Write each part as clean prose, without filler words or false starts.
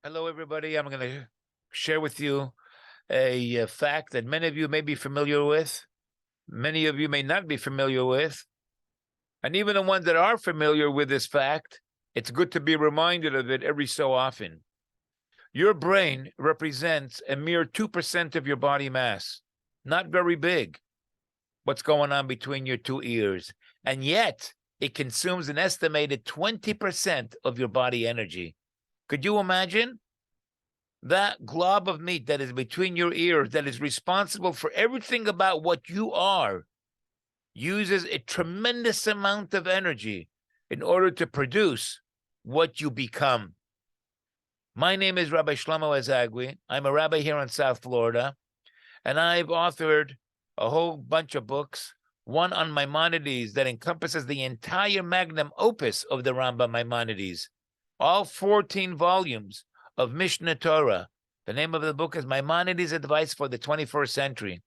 Hello, everybody. I'm going to share with you a fact that many of you may be familiar with, many of you may not be familiar with, and even the ones that are familiar with this fact, it's good to be reminded of it every so often. Your brain represents a mere 2% of your body mass, not very big. What's going on between your two ears? And yet, it consumes an estimated 20% of your body energy. Could you imagine? That glob of meat that is between your ears, that is responsible for everything about what you are, uses a tremendous amount of energy in order to produce what you become. My name is Rabbi Shlomo Azagui. I'm a rabbi here in South Florida, and I've authored a whole bunch of books, one on Maimonides that encompasses the entire magnum opus of the Rambam Maimonides, all 14 volumes of Mishnah Torah. The name of the book is Maimonides' Advice for the 21st Century.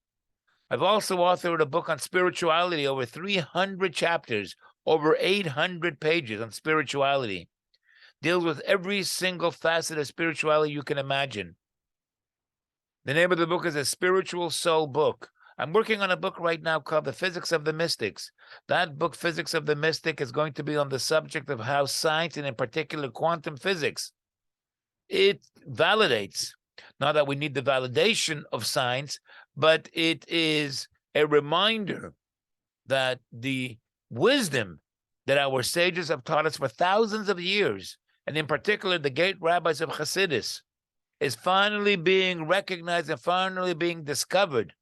I've also authored a book on spirituality, over 300 chapters, over 800 pages on spirituality. Deals with every single facet of spirituality you can imagine. The name of the book is A Spiritual Soul Book. I'm working on a book right now called The Physics of the Mystics. That book, Physics of the Mystic, is going to be on the subject of how science, and in particular quantum physics, it validates, not that we need the validation of science, but it is a reminder that the wisdom that our sages have taught us for thousands of years, and in particular the great rabbis of Hasidus, is finally being recognized and finally being discovered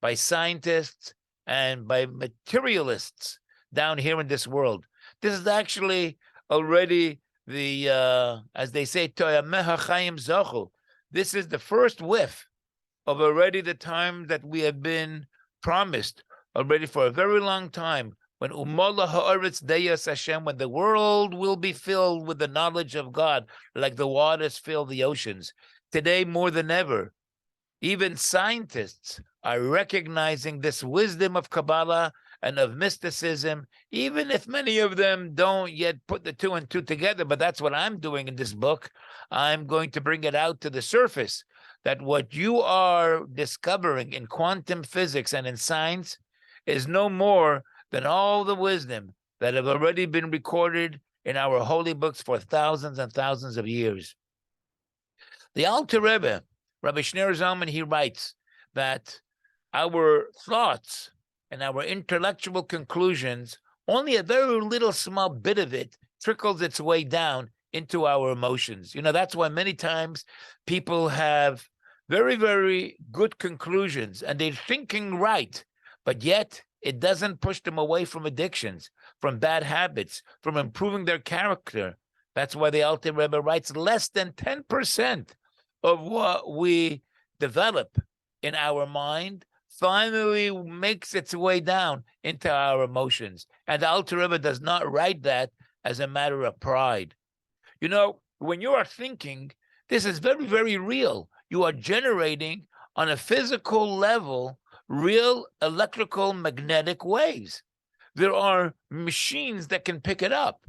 by scientists and by materialists down here in this world. This is actually already the, as they say, Toyameha Chaim Zochu. This is the first whiff of already the time that we have been promised already for a very long time, when Umola Ha'aretz Deyas Hashem, when the world will be filled with the knowledge of God, like the waters fill the oceans. Today, more than ever, even scientists are recognizing this wisdom of Kabbalah and of mysticism, even if many of them don't yet put the two and two together. But that's what I'm doing in this book. I'm going to bring it out to the surface, that what you are discovering in quantum physics and in science is no more than all the wisdom that have already been recorded in our holy books for thousands and thousands of years. The Alter Rebbe, Rabbi Shneur Zalman, he writes that our thoughts and our intellectual conclusions, only a very little small bit of it trickles its way down into our emotions. You know, that's why many times people have very, very good conclusions and they're thinking right, but yet it doesn't push them away from addictions, from bad habits, from improving their character. That's why the Alter Rebbe writes less than 10% of what we develop in our mind finally makes its way down into our emotions. And the Alter Rebbe does not write that as a matter of pride. You know, when you are thinking, this is very, very real. You are generating on a physical level real electrical magnetic waves. There are machines that can pick it up.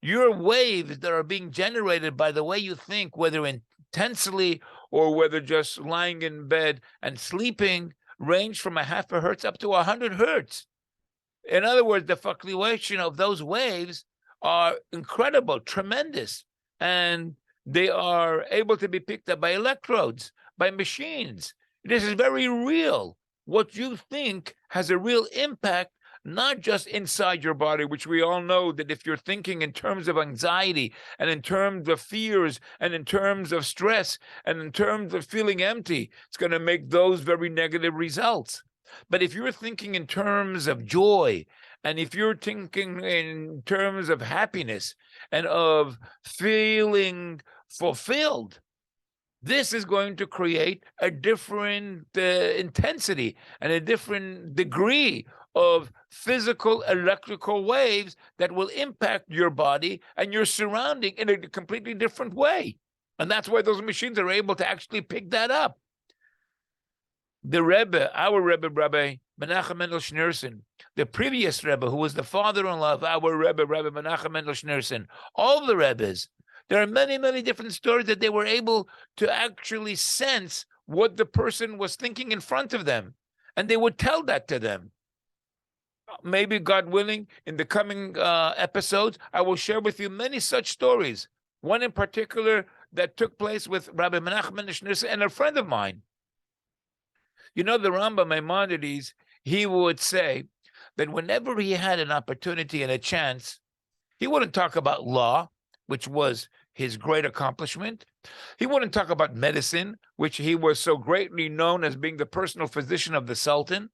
Your waves that are being generated by the way you think, whether intensely or whether just lying in bed and sleeping, range from a half a hertz up to 100 hertz. In other words, the fluctuation of those waves are incredible, tremendous, and they are able to be picked up by electrodes, by machines. This is very real. What you think has a real impact, not just inside your body, which we all know that if you're thinking in terms of anxiety and in terms of fears and in terms of stress and in terms of feeling empty, it's going to make those very negative results. But if you're thinking in terms of joy, and if you're thinking in terms of happiness and of feeling fulfilled, this is going to create a different intensity and a different degree of physical electrical waves that will impact your body and your surrounding in a completely different way. And that's why those machines are able to actually pick that up. The Rebbe, our Rebbe, Rabbi Menachem Mendel Schneerson, the previous Rebbe, who was the father-in-law of our Rebbe, Rabbi Menachem Mendel Schneerson, all the Rebbes, There are many, many different stories that they were able to actually sense what the person was thinking in front of them. And they would tell that to them. Maybe, God willing, in the coming episodes, I will share with you many such stories. One in particular that took place with Rabbi Menachem Schneerson and a friend of mine. You know, the Rambam Maimonides, he would say that whenever he had an opportunity and a chance, he wouldn't talk about law, which was his great accomplishment. He wouldn't talk about medicine, which he was so greatly known as being the personal physician of the Sultan.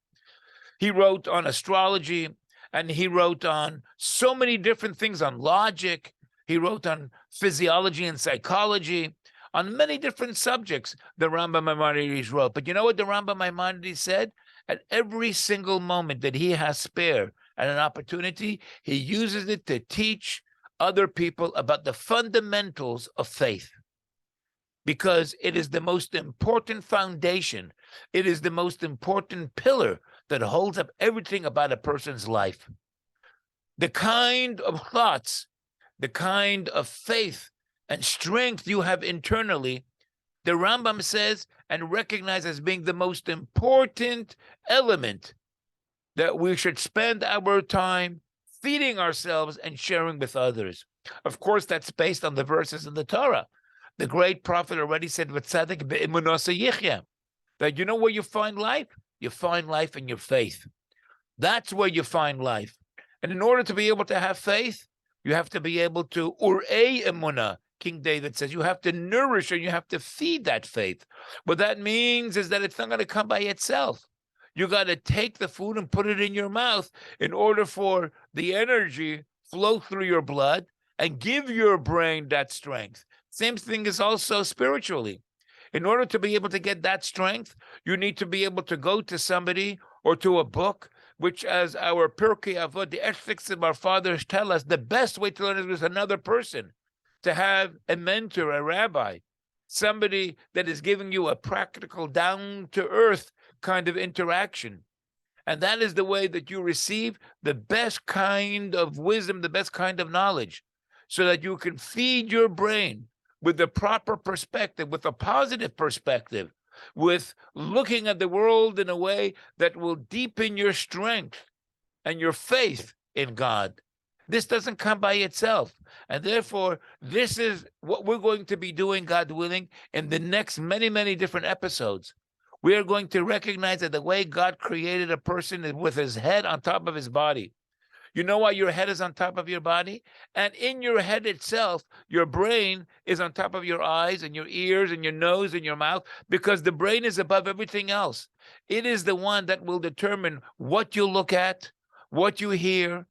He wrote on astrology, and he wrote on so many different things, on logic. He wrote on physiology and psychology, on many different subjects the Rambam Maimonides wrote. But you know what the Rambam Maimonides said? At every single moment that he has spare and an opportunity, he uses it to teach other people about the fundamentals of faith, because it is the most important foundation. It is the most important pillar that holds up everything about a person's life. The kind of thoughts, the kind of faith and strength you have internally, the Rambam says and recognizes as being the most important element that we should spend our time feeding ourselves and sharing with others. Of course, that's based on the verses in the Torah. The great prophet already said, "V'tzadik be'emunasa yichya," that you know where you find life? You find life in your faith. That's where you find life. And in order to be able to have faith, you have to be able to urei emunah. King David says you have to nourish and you have to feed that faith. What that means is that it's not going to come by itself. You got to take the food and put it in your mouth in order for the energy flow through your blood and give your brain that strength. Same thing is also spiritually. In order to be able to get that strength, you need to be able to go to somebody or to a book, which, as our Pirkei Avot, the ethics of our fathers tell us, the best way to learn is with another person, to have a mentor, a rabbi, somebody that is giving you a practical, down-to-earth kind of interaction. And that is the way that you receive the best kind of wisdom, the best kind of knowledge, so that you can feed your brain with the proper perspective, with a positive perspective, with looking at the world in a way that will deepen your strength and your faith in God. This doesn't come by itself. And therefore, this is what we're going to be doing, God willing, in the next many, many different episodes. We are going to recognize that the way God created a person is with his head on top of his body. You know why your head is on top of your body? And in your head itself, your brain is on top of your eyes and your ears and your nose and your mouth, because the brain is above everything else. It is the one that will determine what you look at, what you hear,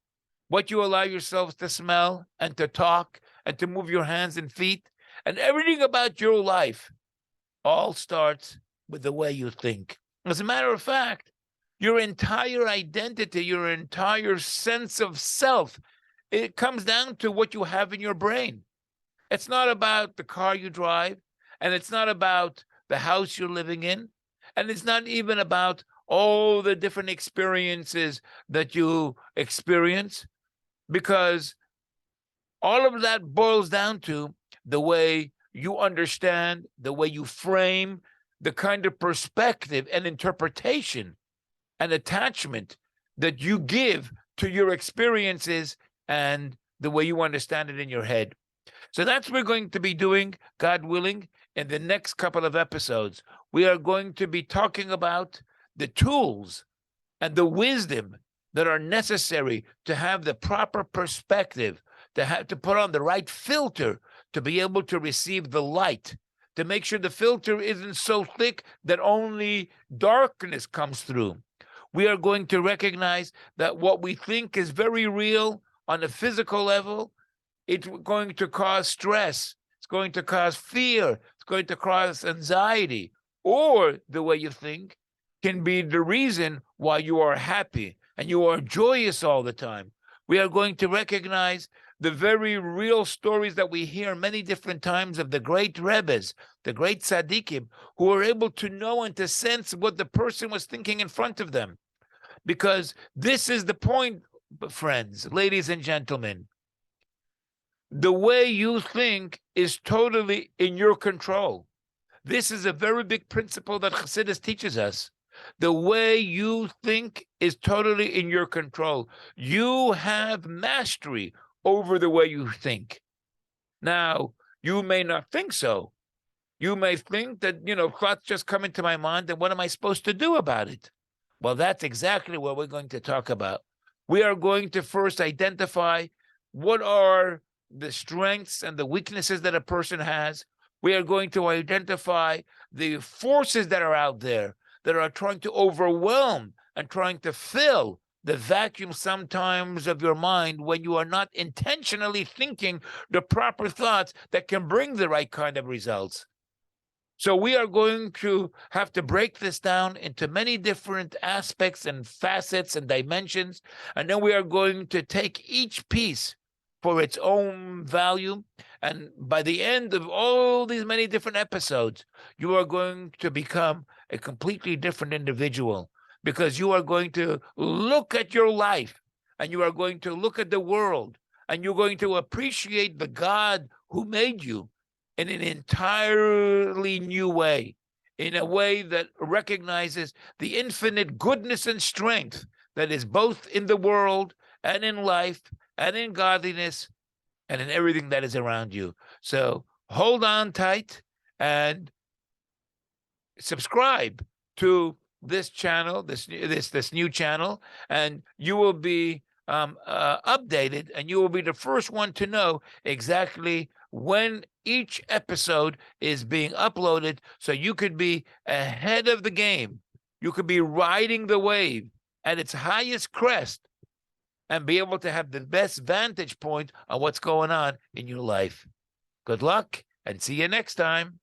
what you allow yourselves to smell and to talk and to move your hands and feet. And everything about your life all starts with the way you think. As a matter of fact, your entire identity, your entire sense of self, it comes down to what you have in your brain. It's not about the car you drive, and it's not about the house you're living in, and it's not even about all the different experiences that you experience, because all of that boils down to the way you understand, the way you frame, the kind of perspective and interpretation and attachment that you give to your experiences and the way you understand it in your head. So that's what we're going to be doing, God willing, in the next couple of episodes. We are going to be talking about the tools and the wisdom that are necessary to have the proper perspective, to put on the right filter, to be able to receive the light, to make sure the filter isn't so thick that only darkness comes through. We are going to recognize that what we think is very real on a physical level, it's going to cause stress, it's going to cause fear, it's going to cause anxiety, or the way you think can be the reason why you are happy and you are joyous all the time. We are going to recognize the very real stories that we hear many different times of the great Rebbes, the great tzaddikim, who are able to know and to sense what the person was thinking in front of them. Because this is the point, friends, ladies and gentlemen. the way you think is totally in your control. This is a very big principle that Chassidus teaches us. The way you think is totally in your control. You have mastery over the way you think. Now, you may not think so. You may think that, thoughts just come into my mind, and what am I supposed to do about it? Well, that's exactly what we're going to talk about. We are going to first identify what are the strengths and the weaknesses that a person has. We are going to identify the forces that are out there that are trying to overwhelm and trying to fill the vacuum sometimes of your mind when you are not intentionally thinking the proper thoughts that can bring the right kind of results. So we are going to have to break this down into many different aspects and facets and dimensions. And then we are going to take each piece for its own value. And by the end of all these many different episodes, you are going to become a completely different individual, because you are going to look at your life and you are going to look at the world and you're going to appreciate the God who made you in an entirely new way, in a way that recognizes the infinite goodness and strength that is both in the world and in life and in godliness and in everything that is around you. So hold on tight and subscribe to this channel, this new channel, and you will be updated, and you will be the first one to know exactly when each episode is being uploaded, so you could be ahead of the game. You could be riding the wave at its highest crest and be able to have the best vantage point on what's going on in your life. Good luck, and see you next time.